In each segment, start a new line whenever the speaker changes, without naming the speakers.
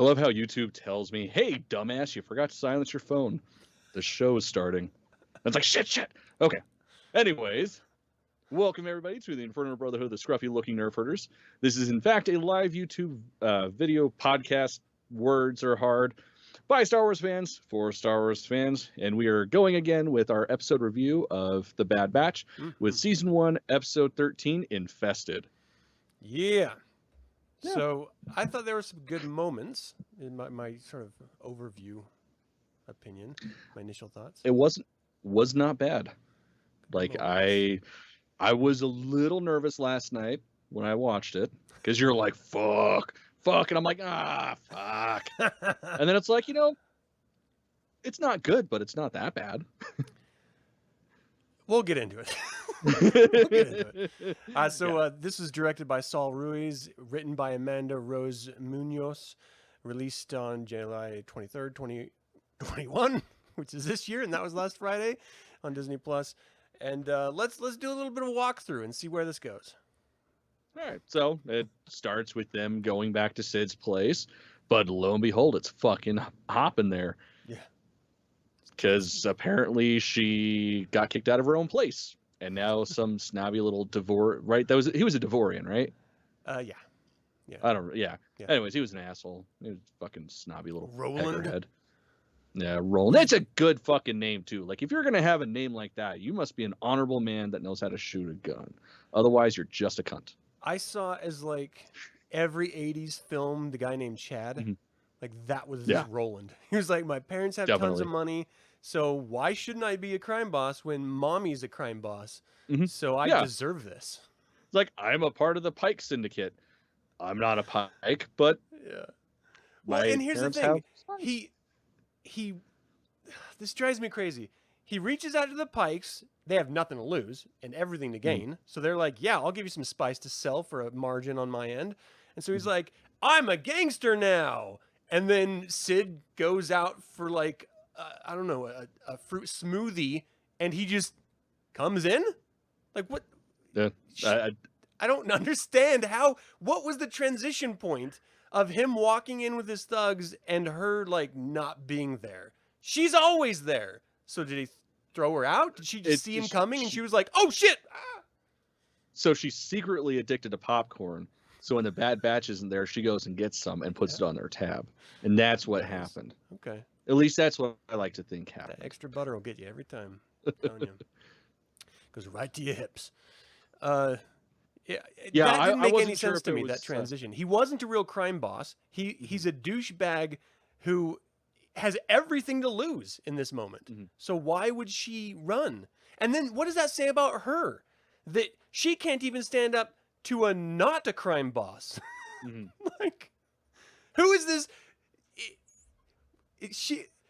love how YouTube tells me, "Hey, dumbass, you forgot to silence your phone. The show is starting." It's like shit. Okay. Anyways, welcome everybody to the Infernal Brotherhood, the Scruffy Looking Nerf Herders. This is in fact a live YouTube video podcast. Words are hard. By Star Wars fans, for Star Wars fans, and we are going again with our episode review of The Bad Batch with Season 1, Episode 13, Infested.
Yeah. So I thought there were some good moments in my sort of overview opinion, my initial thoughts.
It was not bad. Like I was a little nervous last night when I watched it because you're like, fuck, and I'm like, fuck. And then it's like, it's not good, but it's not that bad.
We'll get into it. This was directed by Saul Ruiz, written by Amanda Rose Munoz, released on July 23rd, 2021, which is this year, and that was last Friday on Disney Plus. And let's do a little bit of a walkthrough and see where this goes.
All right, so it starts with them going back to Sid's place, but lo and behold, it's fucking hopping there.
Yeah.
Because apparently she got kicked out of her own place, and now some snobby little right? He was a Devorian, right?
Yeah.
I don't. Yeah. Anyways, he was an asshole. He was a fucking snobby little peckerhead. Yeah, Roland. That's a good fucking name too. Like, if you're gonna have a name like that, you must be an honorable man that knows how to shoot a gun. Otherwise, you're just a cunt.
I saw as like every 80s film, the guy named Chad, like that was Roland. He was like, my parents have tons of money, so why shouldn't I be a crime boss when mommy's a crime boss? So I deserve this.
It's like, I'm a part of the Pike Syndicate. I'm not a Pike, but
well, and here's the thing. He this drives me crazy. He reaches out to the Pikes. They have nothing to lose and everything to gain. So they're like, yeah, I'll give you some spice to sell for a margin on my end. And so he's like, I'm a gangster now. And then Sid goes out for like, I don't know, a fruit smoothie, and he just comes in? Like, what?
Yeah,
I don't understand what was the transition point of him walking in with his thugs and her like not being there? She's always there. So did he throw her out? Did she just see him coming and she was like, oh shit?
So she's secretly addicted to popcorn. So when the Bad Batch isn't there, she goes and gets some and puts it on their tab. And that's what happened.
Okay.
At least that's what I like to think happened.
That extra butter will get you every time. I'm telling you. Goes right to your hips. That didn't make any sense to me, that transition. He wasn't a real crime boss. He's a douchebag who has everything to lose in this moment. So why would she run? And then what does that say about her? That she can't even stand up to not a crime boss. Like, who is this?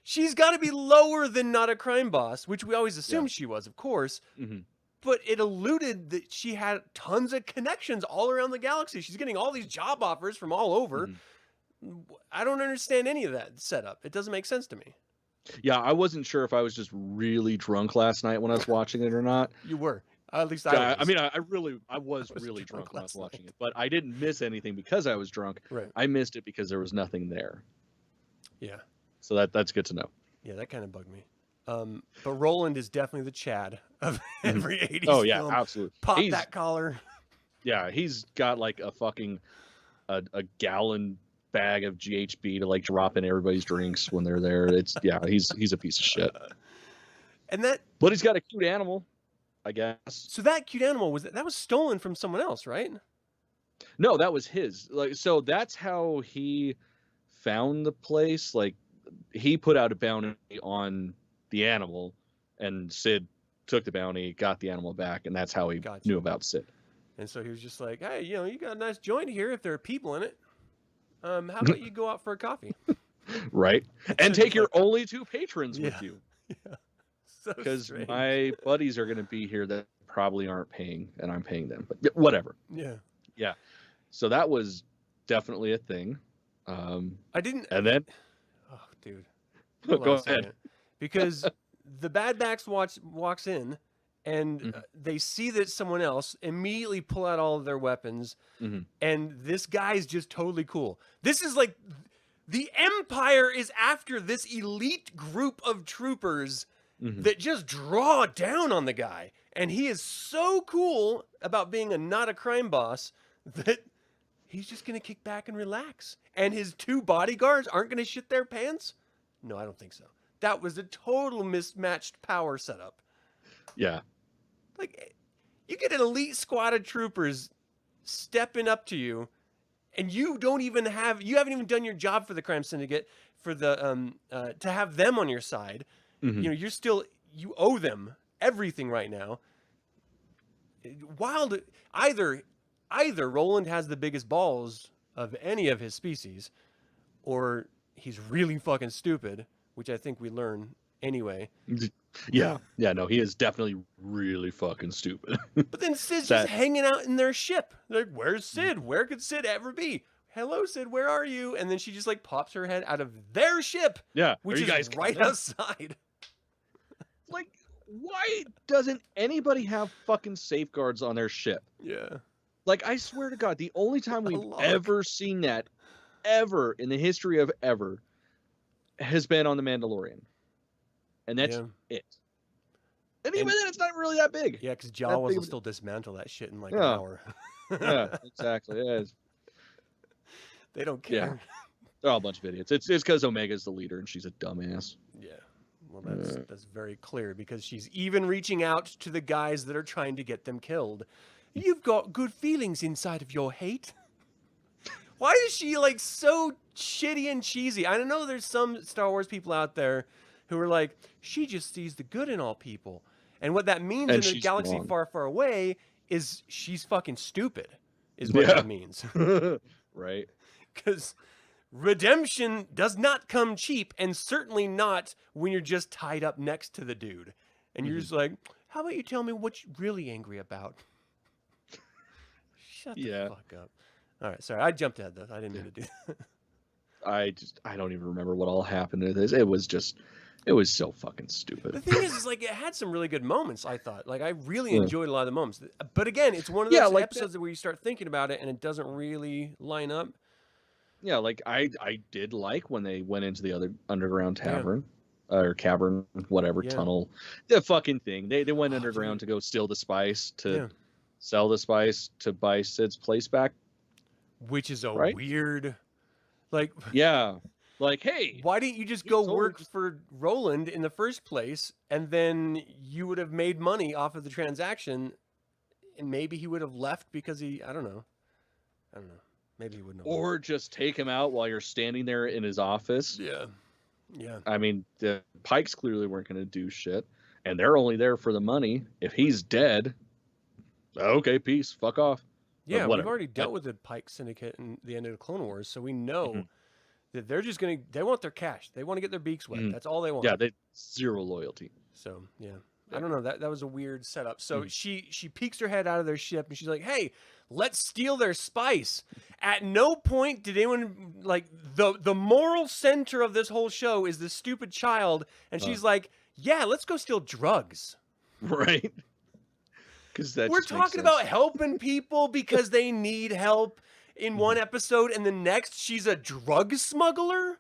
She's got to be lower than not a crime boss, which we always assumed she was, of course. But it alluded that she had tons of connections all around the galaxy. She's getting all these job offers from all over. I don't understand any of that setup. It doesn't make sense to me.
Yeah, I wasn't sure if I was just really drunk last night when I was watching it or not.
You were. At least I was.
I mean, I was really drunk when I was watching it, but I didn't miss anything because I was drunk.
Right.
I missed it because there was nothing there.
Yeah.
So that's good to know.
Yeah, that kind of bugged me. But Roland is definitely the Chad of every 80s
Oh yeah,
film.
absolutely.
Pop that collar.
Yeah, he's got like a fucking a gallon bag of GHB to like drop in everybody's drinks when they're there. He's a piece of shit. But he's got a cute animal, I guess.
So that cute animal that was stolen from someone else, right?
No, that was his. Like, so that's how he found the place. Like, he put out a bounty on the animal, and Sid took the bounty, got the animal back, and that's how he knew about Sid.
And so he was just like, hey, you got a nice joint here if there are people in it. How about you go out for a coffee?
Right. And take your only 2 patrons with you.
Yeah.
Because my buddies are going to be here that probably aren't paying, and I'm paying them. But whatever.
Yeah.
Yeah. So that was definitely a thing.
I didn't.
And then.
Oh, dude.
Go ahead.
Because the Bad Batch walks in, and they see that it's someone else, immediately pull out all of their weapons, and this guy's just totally cool. This is like The Empire is after this elite group of troopers that just draw down on the guy. And he is so cool about being not a crime boss that he's just going to kick back and relax. And his 2 bodyguards aren't going to shit their pants? No, I don't think so. That was a total mismatched power setup.
Yeah.
Like, you get an elite squad of troopers stepping up to you, and you haven't even done your job for the crime syndicate for the to have them on your side. You know, you owe them everything right now. Wild, either Roland has the biggest balls of any of his species, or he's really fucking stupid, which I think we learn anyway.
Yeah, no, he is definitely really fucking stupid.
But then Sid's just hanging out in their ship. They're like, where's Sid? Where could Sid ever be? Hello, Sid, where are you? And then she just like pops her head out of their ship.
Yeah,
which is right outside.
Like, why doesn't anybody have fucking safeguards on their ship?
Yeah.
Like, I swear to God, the only time we've ever seen that, ever in the history of ever, has been on The Mandalorian. And that's it. And even then, it's not really that big.
Yeah, because Jawas will still dismantle that shit in like an hour.
Yeah, exactly. Yeah,
they don't care.
Yeah. They're all a bunch of idiots. It's because Omega's the leader and she's a dumbass.
Yeah. Well, that's very clear, because she's even reaching out to the guys that are trying to get them killed. You've got good feelings inside of your hate. Why is she like so shitty and cheesy? I know there's some Star Wars people out there who are like, she just sees the good in all people. And what that means in a galaxy far, far away is she's fucking stupid, is what that means.
Right.
Because redemption does not come cheap, and certainly not when you're just tied up next to the dude. And you're just like, how about you tell me what you're really angry about? Shut the fuck up. All right, sorry, I jumped ahead though. I didn't mean to do that.
I don't even remember what all happened to this. It was so fucking stupid.
The thing is like, it had some really good moments, I thought. Like, I really enjoyed a lot of the moments. But again, it's one of those episodes where you start thinking about it and it doesn't really line up.
Yeah, like I did like when they went into the other underground tavern. Or cavern, whatever, tunnel. The fucking thing. They went underground to go steal the spice, to sell the spice, to buy Sid's place back.
Which is a weird... Like...
Yeah. Like, hey...
Why didn't you just go work for Roland in the first place, and then you would have made money off of the transaction, and maybe he would have left because he... I don't know. Maybe he wouldn't have.
Or just take him out while you're standing there in his office.
Yeah.
I mean, the Pikes clearly weren't going to do shit, and they're only there for the money. If he's dead, okay, peace, fuck off.
Yeah, we've already dealt with the Pike Syndicate in the end of the Clone Wars, so we know that they're just they want their cash. They want to get their beaks wet. That's all they want.
Yeah, zero loyalty.
So, I don't know. That was a weird setup. So she peeks her head out of their ship and she's like, hey, let's steal their spice. At no point did anyone, like, the moral center of this whole show is this stupid child. And she's like, yeah, let's go steal drugs.
Right.
We're talking about helping people because they need help in one episode, and the next she's a drug smuggler?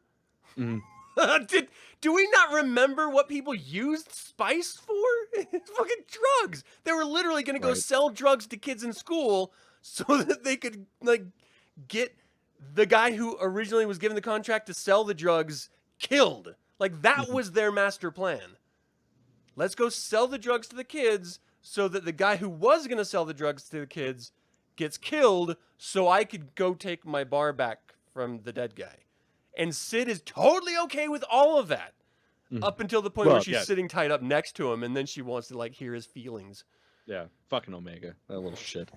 Do we not remember what people used spice for? It's fucking drugs. They were literally going to go sell drugs to kids in school so that they could, like, get the guy who originally was given the contract to sell the drugs killed. Like, that was their master plan. Let's go sell the drugs to the kids so that the guy who was going to sell the drugs to the kids gets killed so I could go take my bar back from the dead guy. And Sid is totally okay with all of that up until the point where she's sitting tied up next to him, and then she wants to, like, hear his feelings.
Yeah, fucking Omega, that little shit.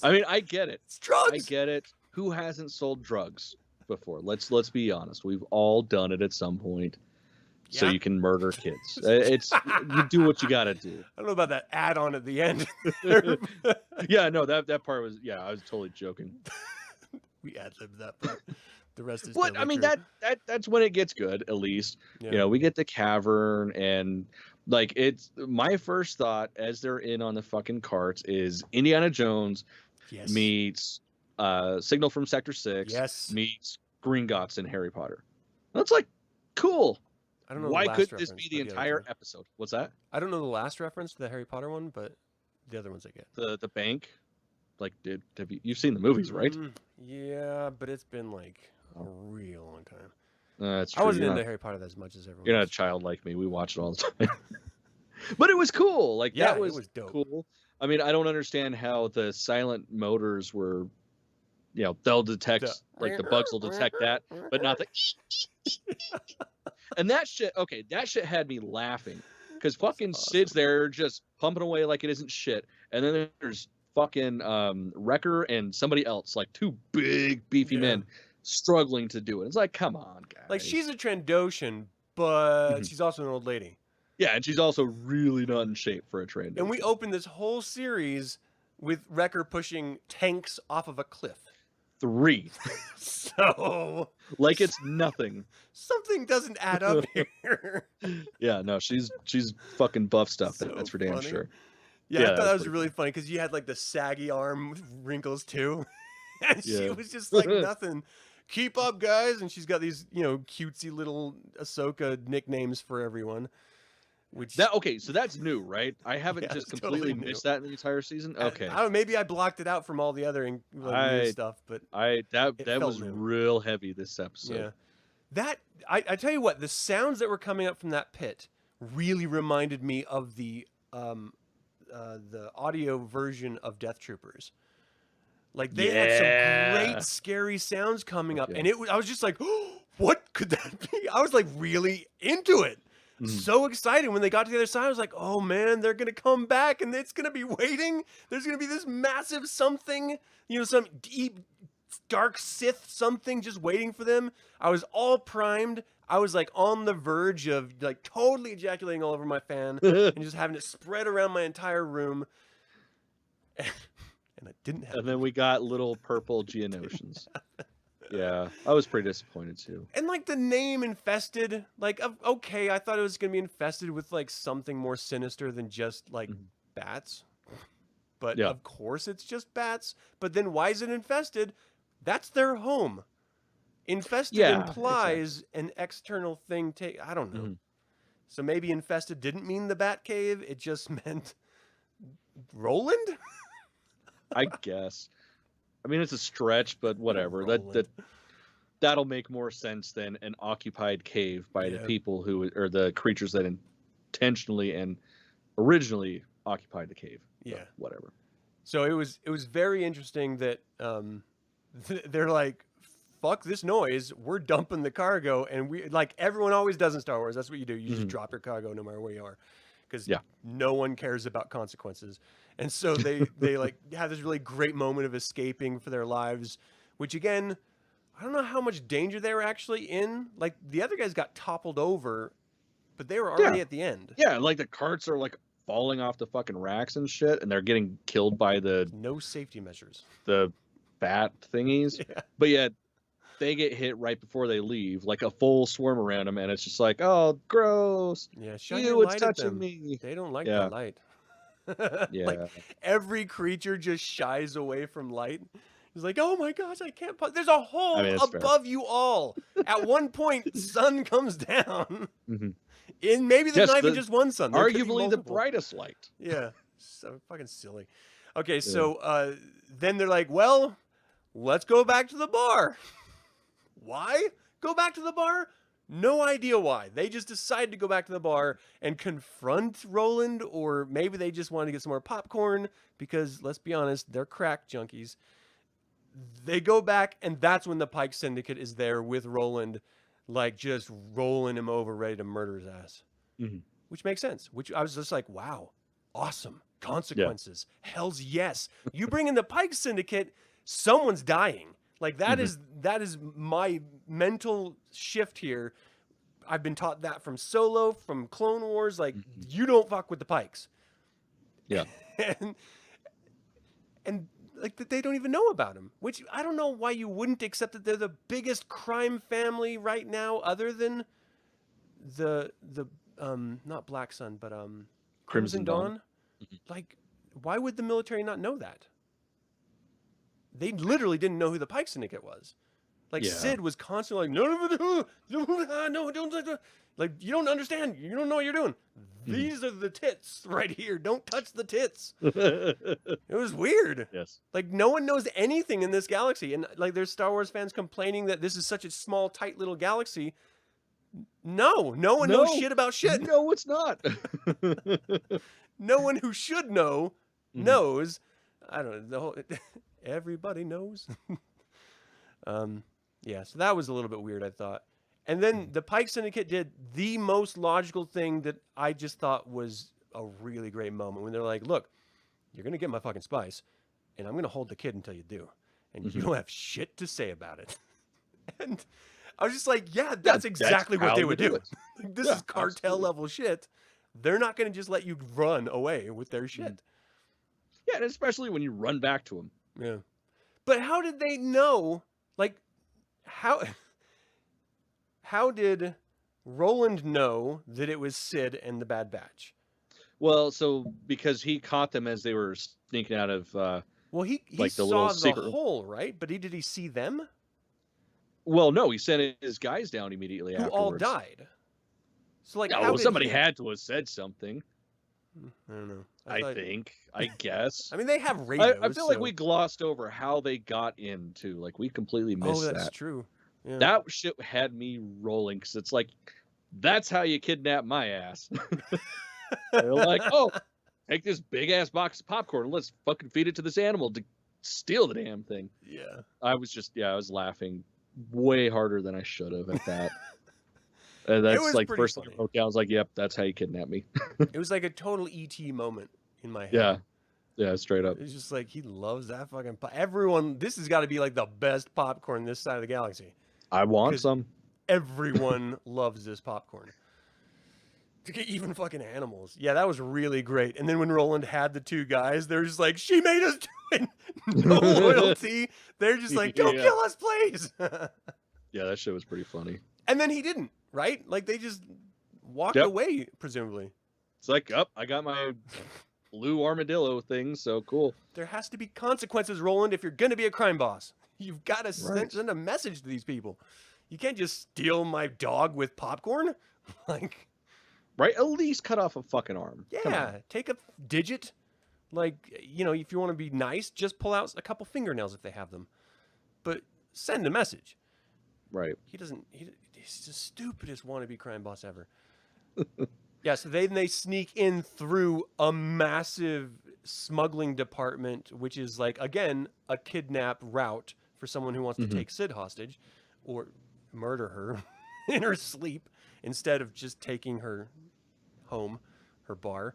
I mean, I get it.
It's drugs.
I get it. Who hasn't sold drugs before? Let's be honest. We've all done it at some point. So you can murder kids. It's you do what you got to do.
I don't know about that add-on at the end.
Yeah, no, that part was I was totally joking.
We ad-libbed that part. The rest is.
But I mean that's when it gets good. At least you know we get the cavern, and like it's my first thought as they're in on the fucking carts is Indiana Jones meets Signal from Sector 6 meets Gringotts in Harry Potter. That's like cool.
I don't know.
Why couldn't this be the entire episode? What's that?
I don't know the last reference to the Harry Potter one, but the other ones I get.
The bank, like, you've seen the movies, right?
Yeah, but it's been like a real long time.
That's true.
I wasn't into Harry Potter as much as everyone.
You're not a child like me. We watch it all the time. But it was cool. Like,
yeah,
that was,
it was dope.
Cool. I mean, I don't understand how the silent motors were, you know, they'll detect, like the bugs will detect that, but not the. And that shit, okay, that shit had me laughing. Because fucking Sid's there just pumping away like it isn't shit. And then there's fucking Wrecker and somebody else, like two big, beefy men struggling to do it. It's like, come on, guys.
Like, she's a Trandoshan, but she's also an old lady.
Yeah, and she's also really not in shape for a Trandoshan.
And we opened this whole series with Wrecker pushing tanks off of a cliff.
3.
So...
like it's nothing.
Something doesn't add up here.
Yeah, no, she's fucking buff stuff. So that's for damn
funny.
Sure.
Yeah, I thought that was really funny because you had like the saggy arm wrinkles too. And she was just like nothing. Keep up, guys. And she's got these, you know, cutesy little Ahsoka nicknames for everyone. Which
so that's new, right? I haven't just completely missed that in the entire season. Okay,
I don't know, maybe I blocked it out from all the other new stuff, but
that was real heavy this episode.
Yeah, that I tell you what, the sounds that were coming up from that pit really reminded me of the audio version of Death Troopers. Like they had some great scary sounds coming up, and I was just like, oh, what could that be? I was like really into it. So excited when they got to the other side. I was like, oh man, they're gonna come back and it's gonna be waiting. There's gonna be this massive something, you know, some deep dark Sith something just waiting for them. I was all primed. I was like on the verge of like totally ejaculating all over my fan and just having it spread around my entire room. And it didn't happen.
And then we got little purple Geonosians. Yeah, I was pretty disappointed too.
And like the name Infested, like, okay, I thought it was going to be infested with like something more sinister than just like bats. But of course it's just bats. But then why is it infested? That's their home. Infested implies an external thing. I don't know. So maybe infested didn't mean the bat cave. It just meant Roland?
I guess. I mean, it's a stretch, but whatever. That'll make more sense than an occupied cave by the people or the creatures that intentionally and originally occupied the cave.
Yeah,
but whatever.
So it was very interesting that they're like, fuck this noise. We're dumping the cargo, and we like everyone always does in Star Wars. That's what you do. You just drop your cargo no matter where you are, because no one cares about consequences. And so they like have this really great moment of escaping for their lives, which again, I don't know how much danger they were actually in. Like the other guys got toppled over, but they were already at the end.
Yeah, like the carts are like falling off the fucking racks and shit, and they're getting killed by
no safety measures.
The bat thingies. Yeah. But yet they get hit right before they leave, like a full swarm around them, and it's just like, oh, gross.
Yeah, shine your light at them.
Me.
They don't like the light. Like every creature just shies away from light. It's like, oh my gosh, I can't. There's a hole above you all. At one point, sun comes down. And maybe there's not even just one sun. There
arguably the brightest light.
Yeah, so fucking silly. Okay, so then they're like, well, let's go back to the bar. Why go back to the bar? No idea why. They just decided to go back to the bar and confront Roland, or maybe they just wanted to get some more popcorn because, let's be honest, they're crack junkies. They go back, and that's when the Pike Syndicate is there with Roland, like just rolling him over, ready to murder his ass. Which makes sense. Which I was just like, wow, awesome. Consequences. Hell's yes. You bring in the Pike Syndicate, someone's dying. Like that is my mental shift here. I've been taught that from Solo, from Clone Wars. Like you don't fuck with the Pikes.
Yeah.
and like they don't even know about him, which I don't know why you wouldn't, except that they're the biggest crime family right now, other than the not Black Sun, but Crimson Dawn. Like, why would the military not know that? They literally didn't know who the Pike Syndicate was. Like Sid was constantly like, no, don't, like, you don't understand. You don't know what you're doing. These are the tits right here. Don't touch the tits. It was weird.
Yes.
Like, no one knows anything in this galaxy. And like, there's Star Wars fans complaining that this is such a small, tight little galaxy. No one knows shit about shit.
No, it's not.
No one who should know knows. I don't know. Everybody knows. Yeah, so that was a little bit weird, I thought. And then the Pike Syndicate did the most logical thing that I just thought was a really great moment when they're like, look, you're going to get my fucking spice, and I'm going to hold the kid until you do. And you don't have shit to say about it. And I was just like, yeah, that's exactly what they would do. Like, this is cartel level shit. They're not going to just let you run away with their shit.
Yeah, and especially when you run back to them.
Yeah. But how did they know? Like, how did Roland know that it was Sid and the Bad Batch?
Well, so because he caught them as they were sneaking out of
well, he
like
saw the hole, right? But did he see them?
Well, no, he sent his guys down immediately
who
afterwards.
all died. So like,
somebody had to have said something.
I don't know.
I guess.
I mean, they have radios.
I feel like we glossed over how they got into. Like, we completely missed that.
Oh, that's true. Yeah.
That shit had me rolling because it's like, that's how you kidnap my ass. They're like, oh, take this big ass box of popcorn and let's fucking feed it to this animal to steal the damn thing.
Yeah.
I was laughing way harder than I should have at that. And that's like first thing I wrote down. I was like, yep, that's how you kidnap me.
It was like a total ET moment in my head.
Yeah, straight up.
It's just like, he loves that fucking everyone. This has got to be like the best popcorn this side of the galaxy.
I want some.
Everyone loves this popcorn. Even fucking animals. Yeah, that was really great. And then when Roland had the two guys, they're just like, she made us do it. No loyalty. They're just like, don't kill us, please.
Yeah, that shit was pretty funny.
And then he didn't, right? Like, they just walked away, presumably.
It's like, I got my blue armadillo thing, so cool.
There has to be consequences, Roland, if you're going to be a crime boss. You've got to send a message to these people. You can't just steal my dog with popcorn. Like,
right? At least cut off a fucking arm.
Yeah, take a digit. Like, you know, if you want to be nice, just pull out a couple fingernails if they have them. But send a message.
Right.
He's the stupidest wannabe crime boss ever. Yeah, so they sneak in through a massive smuggling department, which is like, again, a kidnap route for someone who wants to take Sid hostage or murder her in her sleep instead of just taking her home, her bar.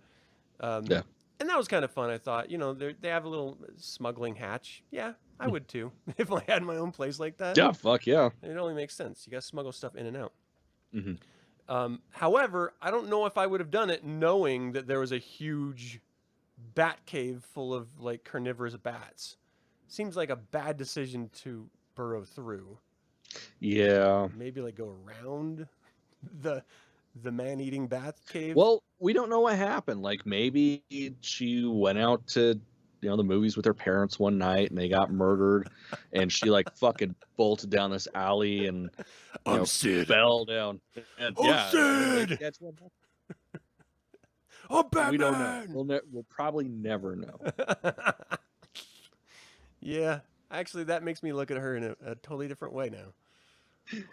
Yeah.
And that was kind of fun, I thought. You know, they have a little smuggling hatch. Yeah, I would too. If I had my own place like that.
Yeah, fuck yeah.
It only makes sense. You got to smuggle stuff in and out.
Mm-hmm.
However, I don't know if I would have done it knowing that there was a huge bat cave full of like carnivorous bats. Seems like a bad decision to burrow through.
Yeah.
Maybe like go around the man-eating bat cave.
Well, we don't know what happened. Like, maybe she went out to, you know, the movies with her parents one night and they got murdered and she like fucking bolted down this alley and
Sid.
fell down. And,
Sid!
That's what happened.
I'm Batman!
We don't know. We'll probably never know.
Yeah. Actually, that makes me look at her in a totally different way now.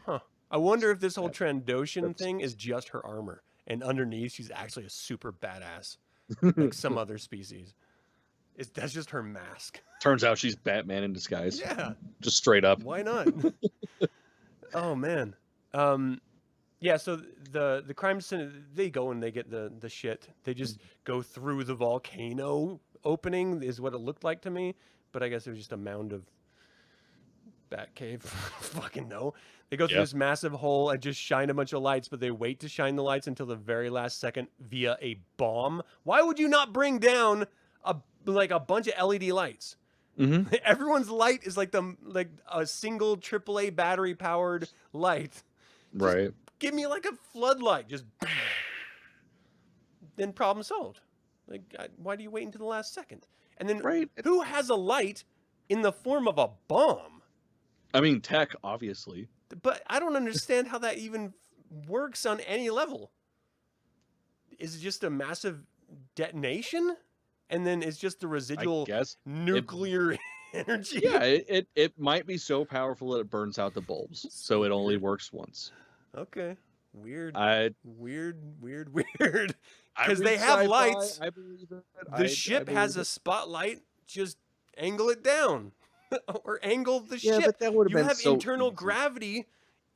Huh. I wonder if this whole Trandoshan thing is just her armor, and underneath she's actually a super badass, like some other species. That's just her mask.
Turns out she's Batman in disguise.
Yeah,
just straight up.
Why not? Oh man. Yeah. So the crime scene, they go and they get the shit. They just go through the volcano opening, is what it looked like to me. But I guess it was just a mound of bat cave. Fucking no. They go through this massive hole and just shine a bunch of lights, but they wait to shine the lights until the very last second via a bomb. Why would you not bring down a bunch of LED lights? Mm-hmm. Everyone's light is like a single AAA battery powered light.
Right.
Just give me like a floodlight. Just then problem solved. Like, why do you wait until the last second? And then who has a light in the form of a bomb?
I mean, tech, obviously.
But I don't understand how that even works on any level. Is it just a massive detonation? And then it's just the residual nuclear energy?
Yeah, it might be so powerful that it burns out the bulbs. So it only works once.
Okay. Weird. Weird.
Because
they have lights.
I believe it.
The ship has a spotlight. Just angle it down. Or angle the ship.
But that would have been
so internal gravity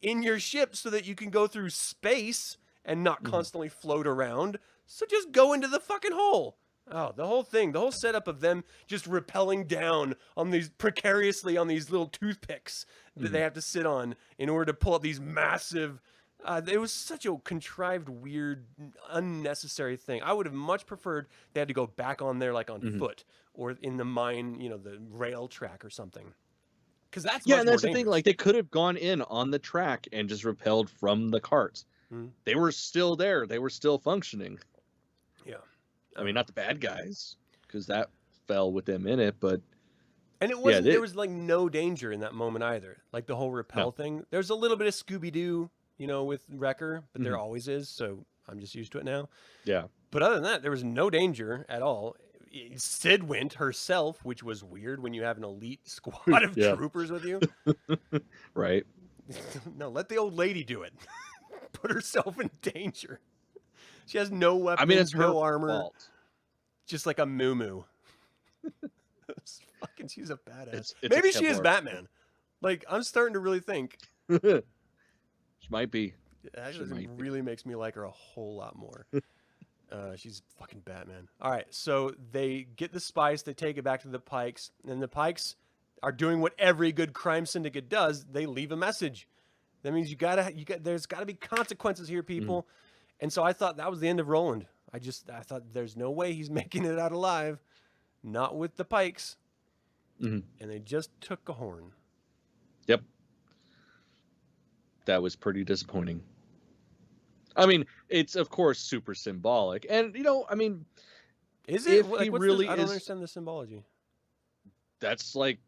in your ship so that you can go through space and not constantly float around. So just go into the fucking hole. Oh, the whole thing, the whole setup of them just rappelling down on these precariously on these little toothpicks that they have to sit on in order to pull up these massive. It was such a contrived, weird, unnecessary thing. I would have much preferred they had to go back on there like on foot or in the mine, the rail track or something. Because that's
and that's the thing. Like they could have gone in on the track and just repelled from the carts. They were still there. They were still functioning.
Yeah.
I mean, not the bad guys, because that fell with them in it, but...
And it wasn't, there was, like, no danger in that moment either. Like, the whole rappel thing. There's a little bit of Scooby-Doo, with Wrecker, but there always is, so I'm just used to it now.
Yeah.
But other than that, there was no danger at all. Sid went herself, which was weird when you have an elite squad of troopers with you.
Right.
No, let the old lady do it. Put herself in danger. She has no weapons,
I mean, it's
no
her
armor.
fault.
Just like a moo-moo. She's a badass. Maybe she is Batman. Like, I'm starting to really think.
She might be.
It actually really makes me like her a whole lot more. She's fucking Batman. All right, so they get the spice, they take it back to the Pikes, and the Pikes are doing what every good crime syndicate does. They leave a message. That means there's got to be consequences here, people. And so I thought that was the end of Roland. I thought there's no way he's making it out alive. Not with the Pikes. And they just took a horn.
Yep. That was pretty disappointing. I mean, it's of course super symbolic. And, I mean...
Is it? Like, I don't understand the symbology.
That's like...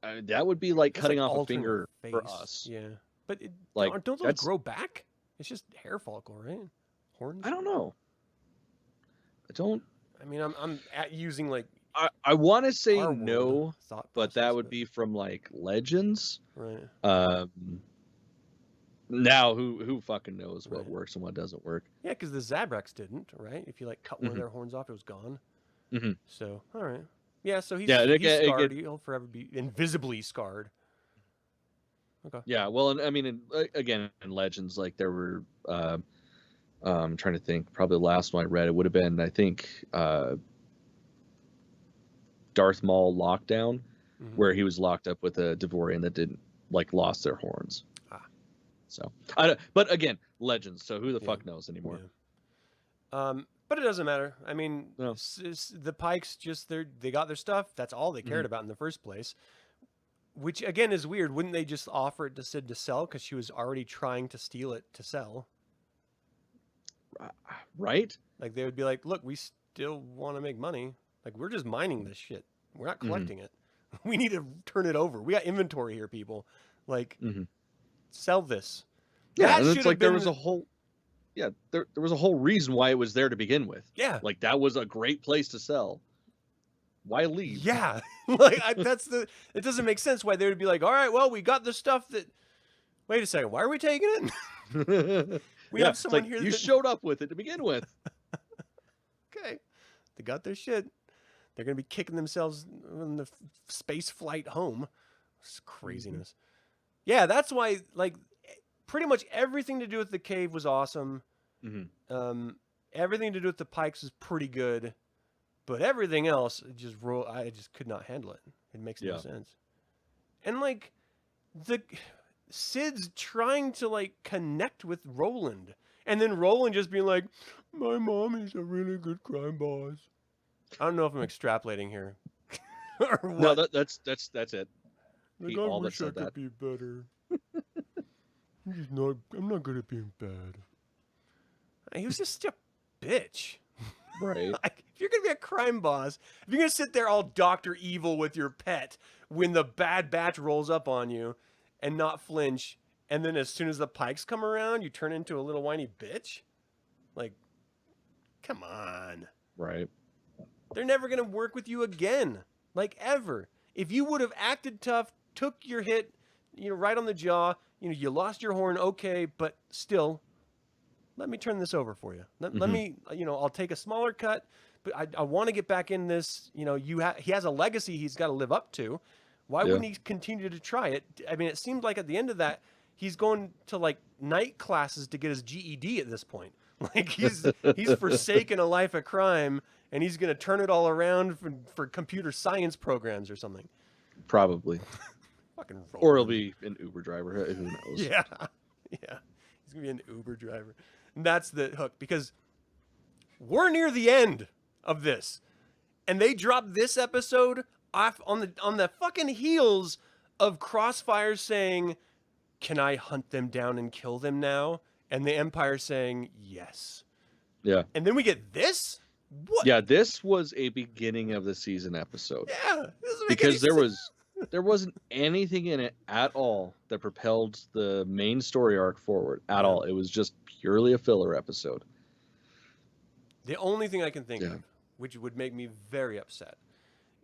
that would be like cutting off a finger for us.
Yeah. But don't those grow back? It's just hair follicle, right? Horns?
I don't know.
I mean, I'm using like.
I want to say no, but that would be from like Legends.
Right.
Now who fucking knows what works and what doesn't work?
Yeah, because the Zabraks didn't, right? If you like cut one of their horns off, it was gone. So all right. Yeah, so he's scarred. He'll forever be invisibly scarred. Okay.
Yeah, well, and I mean, again, in Legends, like there were, I'm trying to think. Probably the last one I read, it would have been, I think, Darth Maul Lockdown, where he was locked up with a Devorian that didn't lost their horns. So, but again, Legends. So who the fuck knows anymore?
Yeah. But it doesn't matter. I mean, the Pikes they got their stuff. That's all they cared about in the first place. Which, again, is weird. Wouldn't they just offer it to Sid to sell? Because she was already trying to steal it to sell.
Right?
Like, they would be like, look, we still want to make money. Like, we're just mining this shit. We're not collecting it. We need to turn it over. We got inventory here, people. Like, sell this.
Yeah, and it's like there was a whole... Yeah, there was a whole reason why it was there to begin with.
Yeah.
Like, that was a great place to sell. Why leave?
Yeah. It doesn't make sense why they would be like, all right, well, we got the stuff that, wait a second, why are we taking it? We have someone here
you showed up with it to begin with.
Okay. They got their shit. They're going to be kicking themselves in the space flight home. It's craziness. Yeah, that's why, pretty much everything to do with the cave was awesome. Everything to do with the Pikes was pretty good. But everything else, I just could not handle it. It makes no sense. And Sid's trying to connect with Roland, and then Roland just being like, "My mom is a really good crime boss." I don't know if I'm extrapolating here. Or what.
No, that's it.
Like, I wish I could be better. I'm not good at being bad. He was just a bitch.
Right.
Like, if you're going to be a crime boss, if you're going to sit there all Dr. Evil with your pet when the Bad Batch rolls up on you and not flinch, and then as soon as the pikes come around, you turn into a little whiny bitch? Like, come on.
Right.
They're never going to work with you again. Like, ever. If you would have acted tough, took your hit, right on the jaw, you lost your horn, okay, but still, let me turn this over for you. Let me, I'll take a smaller cut, but I want to get back in this. He has a legacy he's got to live up to. Why wouldn't he continue to try it? I mean, it seemed like at the end of that, he's going to like night classes to get his GED at this point. Like he's forsaken a life of crime, and he's going to turn it all around for computer science programs or something.
Probably.
Fucking Roland.
Or he'll be an Uber driver. Who knows?
Yeah. He's going to be an Uber driver. And that's the hook, because we're near the end of this. And they dropped this episode off on the fucking heels of Crossfire saying, "Can I hunt them down and kill them now?" And the Empire saying, "Yes."
Yeah.
And then we get this? What?
Yeah, this was a beginning of the season episode.
Yeah.
Because there wasn't anything in it at all that propelled the main story arc forward at all. It was just purely a filler episode.
The only thing I can think of, which would make me very upset,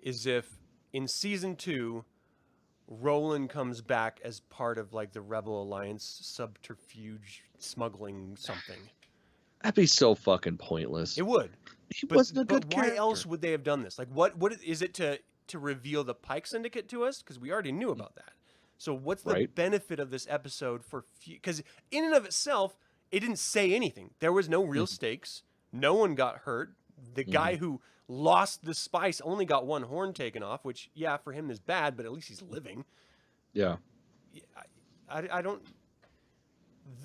is if in season 2, Roland comes back as part of like the Rebel Alliance subterfuge smuggling something.
That'd be so fucking pointless.
It would.
He wasn't a good character.
Why else would they have done this? Like, what is it to reveal the Pike Syndicate to us? Because we already knew about that. So what's the benefit of this episode for? Because in and of itself, it didn't say anything. There was no real stakes. No one got hurt. The guy who lost the spice only got one horn taken off, which, for him is bad, but at least he's living.
Yeah.
I don't...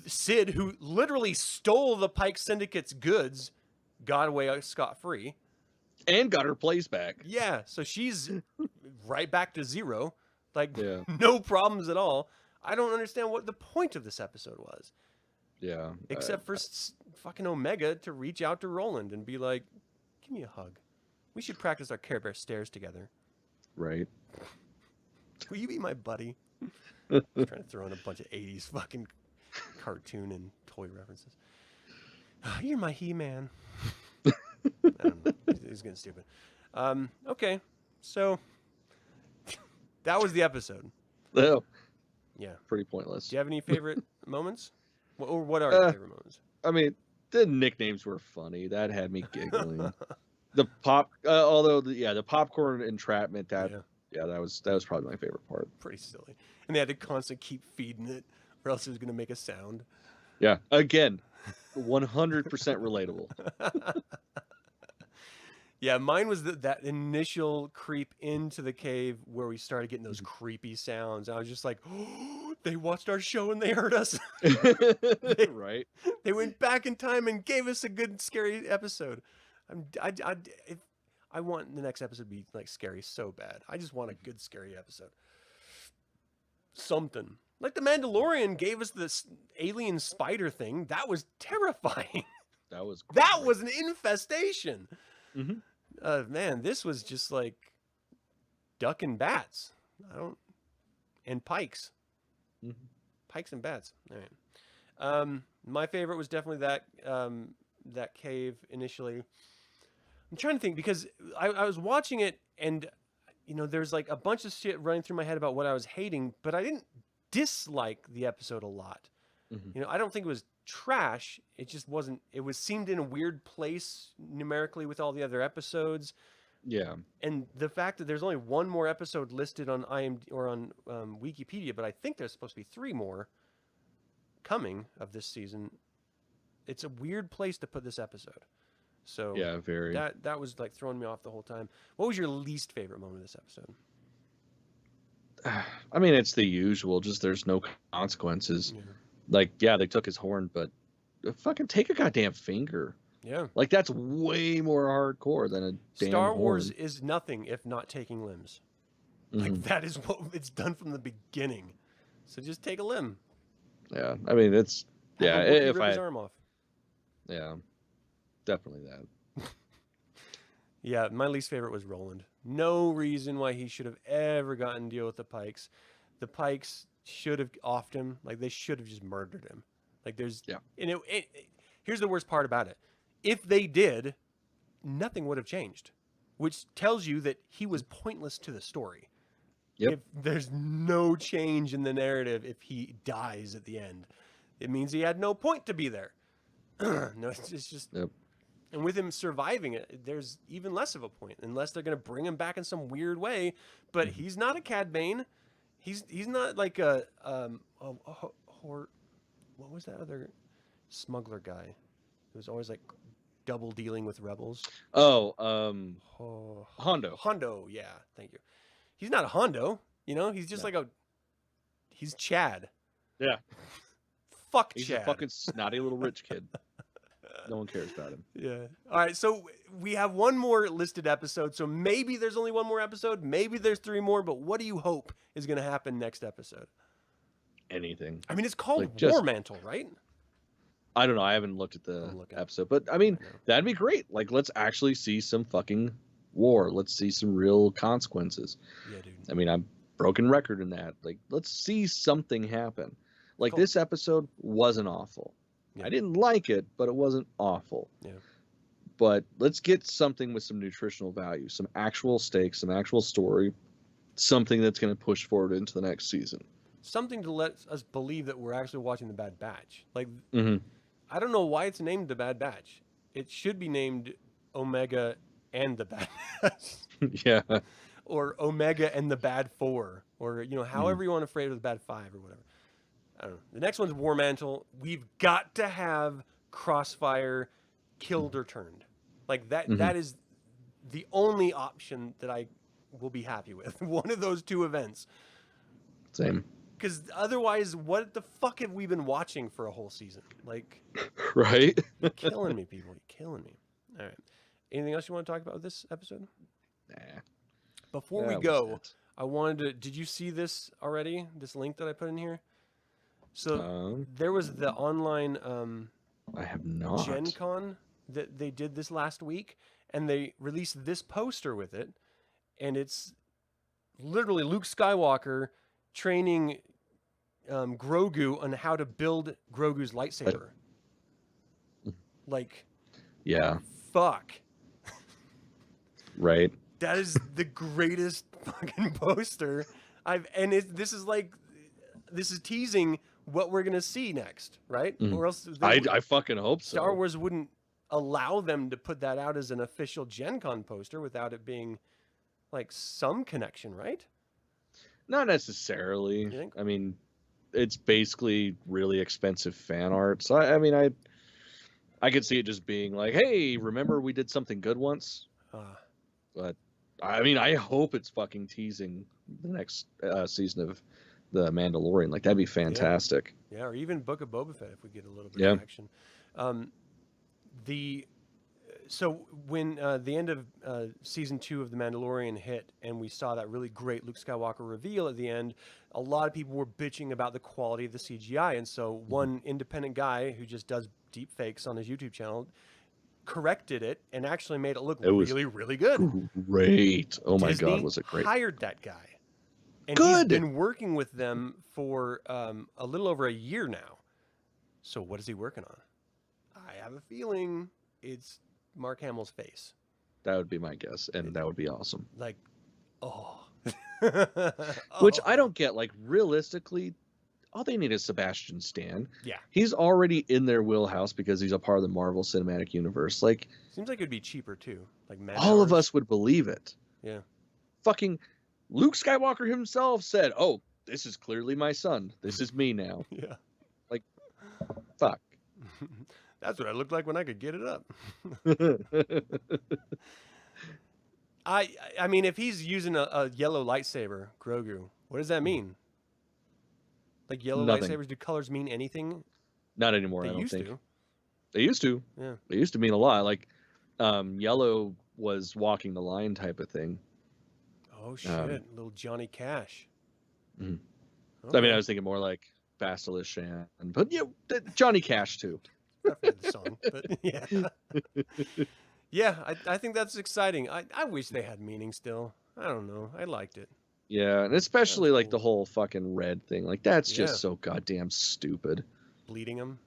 Sid, who literally stole the Pike Syndicate's goods, got away scot-free.
And got her place back.
Yeah, so she's right back to zero. Like, no problems at all. I don't understand what the point of this episode was.
Yeah.
Except for fucking Omega to reach out to Roland and be like, "Give me a hug. We should practice our Care Bear stairs together."
Right.
Will you be my buddy? I'm trying to throw in a bunch of 80s fucking cartoon and toy references. You're my He-Man. I don't know. He's getting stupid. Okay, so that was the episode.
Oh.
Yeah.
Pretty pointless.
Do you have any favorite moments? Or what are your favorite moments?
I mean, the nicknames were funny. That had me giggling. The popcorn entrapment. That was probably my favorite part.
Pretty silly. And they had to constantly keep feeding it, or else it was going to make a sound.
Yeah. Again, 100% relatable.
Yeah, mine was that initial creep into the cave where we started getting those creepy sounds. I was just like, "Oh, they watched our show and they heard us."
Right.
They went back in time and gave us a good scary episode. I want the next episode to be like scary so bad. I just want a good scary episode. Something. Like the Mandalorian gave us this alien spider thing. That was terrifying.
That was
an infestation.
Mm-hmm.
Man, this was just like duck and bats. And pikes. Mm-hmm. Pikes and bats. All right. My favorite was definitely that cave initially. I'm trying to think, because I was watching it and there's like a bunch of shit running through my head about what I was hating, but I didn't dislike the episode a lot. Mm-hmm. I don't think it was trash. It just wasn't. Seemed in a weird place numerically with all the other episodes.
Yeah. And
the fact that there's only one more episode listed on IMDb or on Wikipedia, but I think there's supposed to be 3 more coming of this season. It's a weird place to put this episode. So
yeah, very.
That was like throwing me off the whole time. What was your least favorite moment of this episode?
I mean, it's the usual. Just there's no consequences. Yeah. Like, they took his horn, but fucking take a goddamn finger.
Yeah.
Like, that's way more hardcore than a damn
Star Wars
horn.
is nothing if not taking limbs. Mm-hmm. Like, that is what it's done from the beginning. So just take a limb.
Yeah. I mean, it's... Yeah, if
rip his arm off.
Yeah. Definitely that.
Yeah, my least favorite was Roland. No reason why he should have ever gotten to deal with the Pikes. The Pikes should have offed him. Like, they should have just murdered him. Like, there's...
Yeah.
And here's the worst part about it. If they did, nothing would have changed, which tells you that he was pointless to the story.
Yep.
If there's no change in the narrative if he dies at the end, it means he had no point to be there. No, it's just...
Yep.
And with him surviving it, there's even less of a point, unless they're going to bring him back in some weird way. But he's not a Cad Bane. He's not like what was that other smuggler guy? Who was always like double dealing with rebels.
Hondo.
Hondo, yeah, thank you. He's not a Hondo, you know. He's just he's Chad.
Yeah.
Fuck
He's
Chad.
a fucking snotty little rich kid. No one cares about him.
Yeah. All right. So we have one more listed episode. So maybe there's only one more episode. Maybe there's 3 more. But what do you hope is going to happen next episode?
Anything.
I mean, it's called
Like,
War Mantle, right?
I don't know. I haven't looked at the episode. But, I mean, that'd be great. Like, let's actually see some fucking war. Let's see some real consequences.
Yeah, dude.
I mean, I'm broken record in that. Like, let's see something happen. Like,
Cool.
This episode wasn't awful.
Yeah.
I didn't like it, but it wasn't awful.
Yeah.
But let's get something with some nutritional value, some actual stakes, some actual story, something that's going to push forward into the next season.
Something to let us believe that we're actually watching The Bad Batch. Like,
Mm-hmm.
I don't know why it's named The Bad Batch. It should be named Omega and the Bad Batch.
Yeah.
Or Omega and the Bad 4. Or, you know, however you want to phrase it, the Bad 5 or whatever. I don't know. The next one's War Mantle. We've got to have Crossfire killed or turned. Like that. That is the only option that I will be happy with. One of those 2 events.
Same.
Because otherwise, what the fuck have we been watching for a whole season? Like,
right?
You're killing me, people. You're killing me. All right. Anything else you want to talk about with this episode?
Nah.
Before we go, I wanted to. Did you see this already? This link that I put in here. So there was the online
I have not.
Gen Con that they did this last week, and they released this poster with it, and it's literally Luke Skywalker training Grogu on how to build Grogu's lightsaber. Like,
yeah,
fuck.
Right.
That is the greatest fucking poster this is teasing what we're gonna see next, right? Or else
I fucking hope so.
Star Wars wouldn't allow them to put that out as an official Gen Con poster without it being like some connection, right?
Not necessarily. I mean, it's basically really expensive fan art. So I mean, I could see it just being like, hey, remember we did something good once? But I mean, I hope it's fucking teasing the next season of The Mandalorian. Like, that'd be fantastic.
Yeah, or even Book of Boba Fett if we get a little bit of action. So when the end of season 2 of The Mandalorian hit and we saw that really great Luke Skywalker reveal at the end, a lot of people were bitching about the quality of the CGI. And so one independent guy who just does deep fakes on his YouTube channel corrected it and actually made it look really, really good.
Great. Oh my
Disney
God, was it great?
Hired that guy. And
good.
He's been working with them for a little over a year now. So what is he working on? I have a feeling it's Mark Hamill's face.
That would be my guess, and that would be awesome.
Like, oh.
Which I don't get. Like, realistically, all they need is Sebastian Stan.
Yeah.
He's already in their wheelhouse because he's a part of the Marvel Cinematic Universe. Like,
seems like it'd be cheaper too. Like,
all of us would believe it.
Yeah.
Fucking Luke Skywalker himself said, "Oh, this is clearly my son. This is me now."
Yeah.
Like, fuck.
That's what I looked like when I could get it up. I mean, if he's using a yellow lightsaber, Grogu, what does that mean? Like, yellow lightsabers, do colors mean anything?
Not anymore,
They
I don't
used
think.
to.
They used to.
Yeah.
They used to mean a lot. Like, yellow was walking the line type of thing.
Oh, shit. Little Johnny Cash.
Mhm.
Okay.
I mean, I was thinking more like Basilis Shan, but yeah, Johnny Cash too.
I've heard the song, but yeah. Yeah, I think that's exciting. I wish they had meaning still. I don't know. I liked it.
Yeah, and especially like
cool.
the whole fucking red thing. Like that's just so goddamn stupid.
Bleeding them.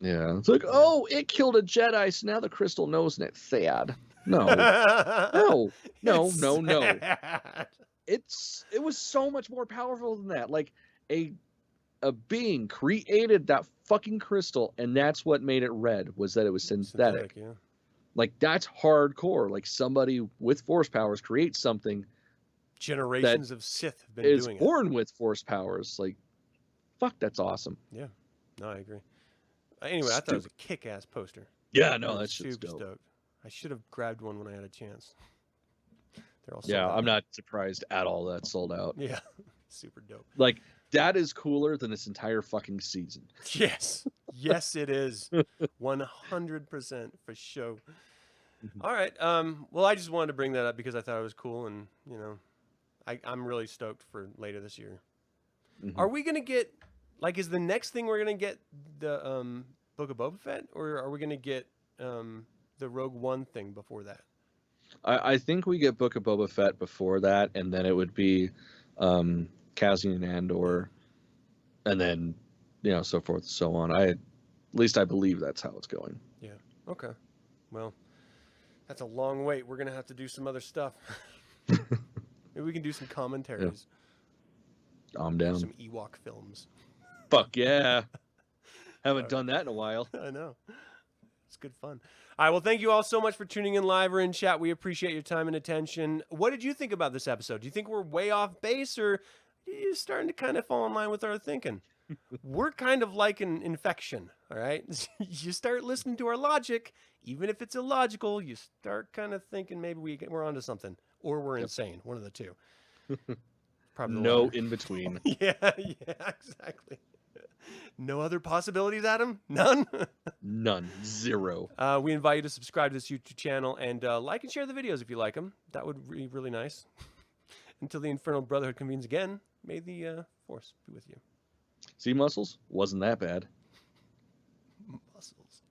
Yeah, it's like, oh, it killed a Jedi, so now the crystal knows and it's sad. No, no, no, no, no. It was so much more powerful than that. Like a being created that fucking crystal, and that's what made it red, was that it was synthetic.
Yeah.
Like that's hardcore. Like somebody with force powers creates something.
Generations of Sith have been doing it.
Is born with force powers. Like, fuck, that's awesome.
Yeah, no, I agree. Anyway, I thought it was a kick-ass poster.
Yeah, no, that's super
stoked. I should have grabbed one when I had a chance. They're all
sold out. I'm not surprised at all that sold out.
Yeah, super dope.
Like that is cooler than this entire fucking season.
Yes, yes, it is. 100% for sure. All right. Well, I just wanted to bring that up because I thought it was cool, and you know, I'm really stoked for later this year. Are we gonna get? Like, is the next thing we're going to get the Book of Boba Fett, or are we going to get the Rogue One thing before that?
I think we get Book of Boba Fett before that, and then it would be Cassian Andor, and then, you know, so forth and so on. At least I believe that's how it's going.
Yeah. Okay. Well, that's a long wait. We're going to have to do some other stuff. Maybe we can do some commentaries.
Yeah. I'm down.
Some Ewok films.
Fuck yeah. Haven't done that in a while.
I know. It's good fun. All right. Well, thank you all so much for tuning in live or in chat. We appreciate your time and attention. What did you think about this episode? Do you think we're way off base, or are you starting to kind of fall in line with our thinking? We're kind of like an infection, all right? You start listening to our logic, even if it's illogical, you start kind of thinking maybe we're onto something, or we're insane. One of the two. Probably
no in between.
Yeah, exactly. No other possibilities, Adam? None?
None. Zero.
We invite you to subscribe to this YouTube channel and like and share the videos if you like them. That would be really nice. Until the Infernal Brotherhood convenes again, may the Force be with you.
See, Muscles? Wasn't that bad.
Muscles.